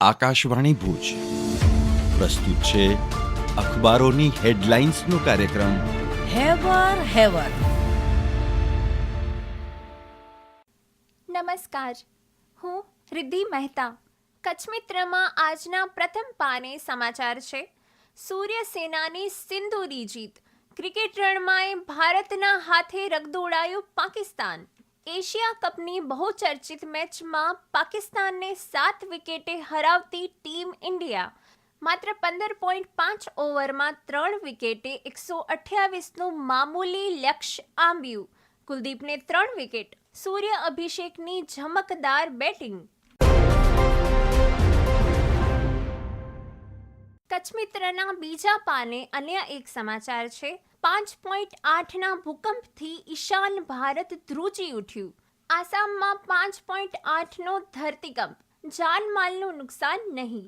આકાશવાણી ભુજ પ્રસ્તુત છે અખબારોની હેડલાઇન્સનો કાર્યક્રમ હેવર. નમસ્કાર, હું રિદ્ધિ મહેતા. કચ્છ મિત્રમાં આજના પ્રથમ પાને સમાચાર છે. સૂર્યસેનાની સિંદૂરી જીત. ક્રિકેટ રણમાએ ભારતના હાથે રગદોળાયું પાકિસ્તાન. એશિયા કપની બહુચર્ચિત મેચમાં પાકિસ્તાનને 7 વિકેટે હરાવતી ટીમ ઇન્ડિયા માત્ર 15.5 ઓવરમાં 3 વિકેટે 128નું મામૂલી લક્ષ્ય આંબ્યું. કુલદીપને 3 વિકેટ. સૂર્ય અભિષેકની ઝમકદાર બેટિંગ. કચ્છ મિત્રના બીજા પાને અન્ય એક સમાચાર છે. 5.8ના ભૂકંપથી ઈશાન ભારત ધ્રુજી ઉઠ્યું. આસામમાં 5.8નો ધરતીકંપ. જાનમાલનું નુકસાન નહીં.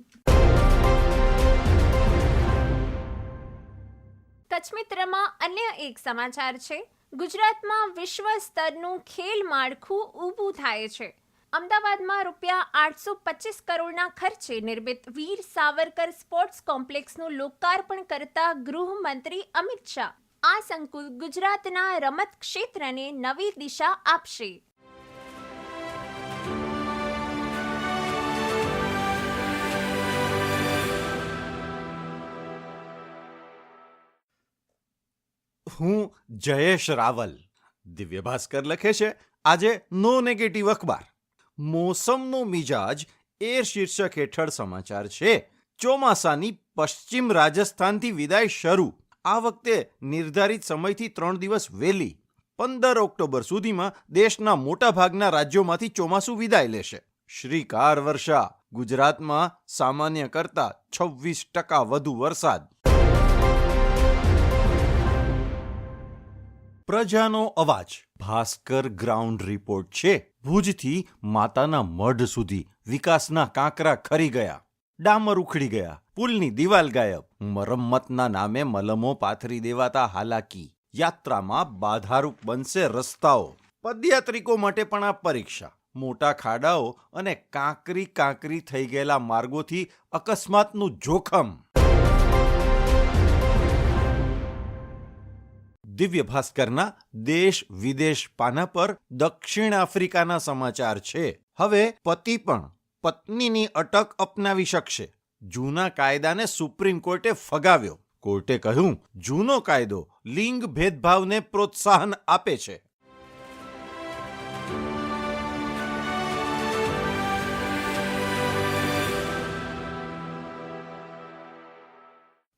કચ્છ મિત્રમાં અન્ય એક સમાચાર છે. ગુજરાતમાં વિશ્વ સ્તરનું ખેલ માળખું ઊભું થાય છે. અમદાવાદમાં ₹825 કરોડના ખર્ચે નિર્મિત વીર સાવરકર સ્પોર્ટ્સ કોમ્પ્લેક્સનું લોકાર્પણ કરતા ગૃહમંત્રી અમિત શાહ આ સંકુલ ગુજરાતના રમત ક્ષેત્રને નવી દિશા આપશે. હું જયેશ રાવલ. દિવ્ય ભાસ્કર લખે છે આજે નો નેગેટિવ અખબાર. મોસમનો મિજાજ એ શીર્ષક હેઠળ સમાચાર છે. ચોમાસાની પશ્ચિમ રાજસ્થાનથી વિદાય શરૂ. આ વખતે નિર્ધારિત સમયથી 3 દિવસ વહેલી. 15 ઓક્ટોબર સુધીમાં દેશના મોટા ભાગના રાજ્યોમાંથી ચોમાસું વિદાય લેશે. શ્રીકાર વર્ષા. ગુજરાતમાં સામાન્ય કરતા 26% વધુ વરસાદ. પ્રજાનો અવાજ. ભાસ્કર ગ્રાઉન્ડ રિપોર્ટ છે. ભુજથી માતાના મઢ સુધી વિકાસના કાંકરા ખરી ગયા. ડામર ઉખડી ગયા. પુલની દિવાલ ગાયબ. મરમ્મતના નામે મલમો પાથરી દેવાતા હાલાકી. યાત્રામાં બાધારૂપ બનશે રસ્તાઓ. પદયાત્રિકો માટે પણ આ પરીક્ષા. મોટા ખાડાઓ અને કાંકરી થઈ ગયેલા માર્ગોથી અકસ્માતનું જોખમ. દિવ્ય ભાસ્કરના દેશ વિદેશ પાના પર દક્ષિણ આફ્રિકાના સમાચાર છે. હવે પતિ પણ પત્નીની અટક અપનાવી શકશે. જૂના કાયદાને સુપ્રીમ કોર્ટે ફગાવ્યો. કોર્ટે કહ્યું જૂનો કાયદો લિંગ ભેદભાવને પ્રોત્સાહન આપે છે.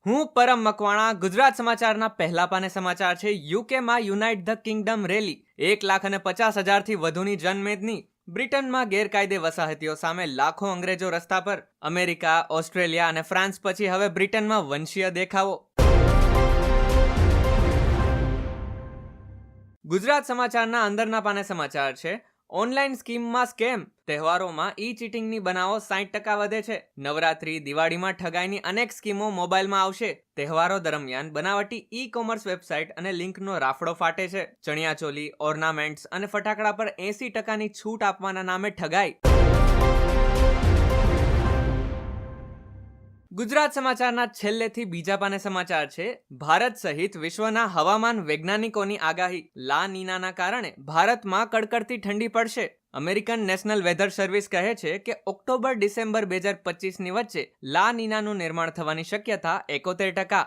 હું પરમ મકવાણા. ગુજરાત સમાચારના પહેલા પાને સમાચાર છે. યુકેમાં યુનાઇટ ધ કિંગડમ રેલી. 1,50,000થી વધુની જનમેદની. બ્રિટનમાં ગેરકાયદે વસાહતીઓ સામે લાખો અંગ્રેજો રસ્તા પર. અમેરિકા, ઓસ્ટ્રેલિયા અને ફ્રાન્સ પછી હવે બ્રિટનમાં વંશીય દેખાવો. ગુજરાત સમાચારના અંદરના પાને સમાચાર છે. ઓનલાઈન સ્કીમમાં સ્કેમ. તહેવારોમાં ઈ ચીટિંગની બનાવો 60% વધે છે. નવરાત્રી, દિવાળીમાં ઠગાઈની અનેક સ્કીમો મોબાઈલમાં આવશે. તહેવારો દરમિયાન બનાવટી ઈ કોમર્સ વેબસાઇટ અને લિંકનો રાફડો ફાટે છે. ચણિયાચોલી, ઓર્નામેન્ટ્સ અને ફટાકડા પર 80%ની છૂટ આપવાના નામે ઠગાઈ. ગુજરાત સમાચારના છેલ્લેથી બીજા પાને સમાચાર છે. ભારત સહિત વિશ્વના હવામાન વૈજ્ઞાનિકોની આગાહી. લા નીનાના કારણે ભારતમાં કડકડતી ઠંડી પડશે. અમેરિકન નેશનલ વેધર સર્વિસ કહે છે કે ઓક્ટોબર-ડિસેમ્બર 2025ની વચ્ચે લા નીનાનું નિર્માણ થવાની શક્યતા 71%.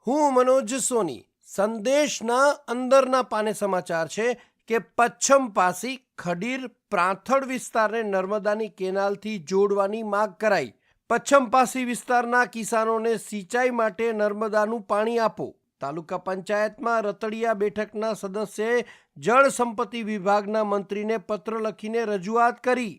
હું મનોજ સોની. સંદેશના અંદરના પાને સમાચાર છે કે પચ્છમપાસી ખડીર પ્રાંથળ વિસ્તારને નર્મદાની કેનાલથી જોડવાની માંગ કરાઈ. પચ્છમપાસી વિસ્તારના કિસાનોને સિંચાઈ માટે નર્મદાનું પાણી આપો. તાલુકા પંચાયતમાં રતડિયા બેઠકના સદસ્યએ જળ સંપત્તિ વિભાગના મંત્રીને પત્ર લખીને રજૂઆત કરી.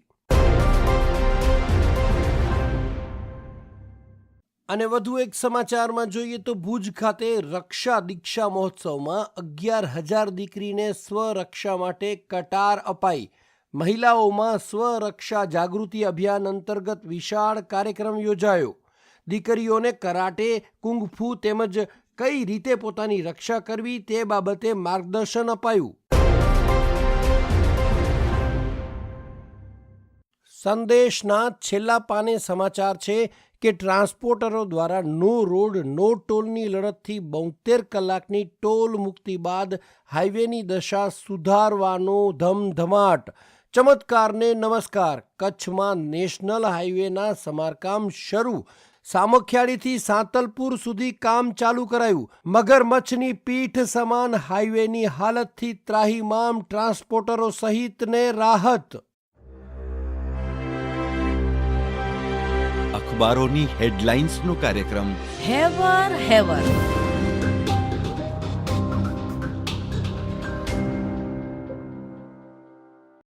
અને વધુ એક સમાચારમાં જોઈએ તો ભુજ ખાતે રક્ષા દીક્ષા મહોત્સવમાં 11,000 દીકરીને સ્વરક્ષા માટે કટાર અપાઈ. મહિલાઓમાં સ્વરક્ષા જાગૃતિ અભિયાન અંતર્ગત વિશાળ કાર્યક્રમ યોજાયો. દીકરીઓને કરાટે, કુંગ ફુ તેમજ કઈ રીતે પોતાની રક્ષા કરવી તે બાબતે માર્ગદર્શન અપાયું. સંદેશના છેલ્લા પાને સમાચાર છે કે ટ્રાન્સપોર્ટરો દ્વારા નો રોડ નો ટોલની લડતથી 72 કલાકની ટોલ મુક્તિ બાદ હાઈવેની દશા સુધારવાનો ધમધમાટ. ચમત્કારને નમસ્કાર. કચ્છમાં નેશનલ હાઈવેના સમારકામ શરૂ. સામખિયાળીથી સાંતલપુર સુધી કામ ચાલુ કરાયું. મગરમચ્છની પીઠ સમાન હાઈવેની હાલતથી ત્રાહિમામ ટ્રાન્સપોર્ટરો સહિતને રાહત. અખબારોની હેડલાઇન્સનો કાર્યક્રમ હેવર હેવર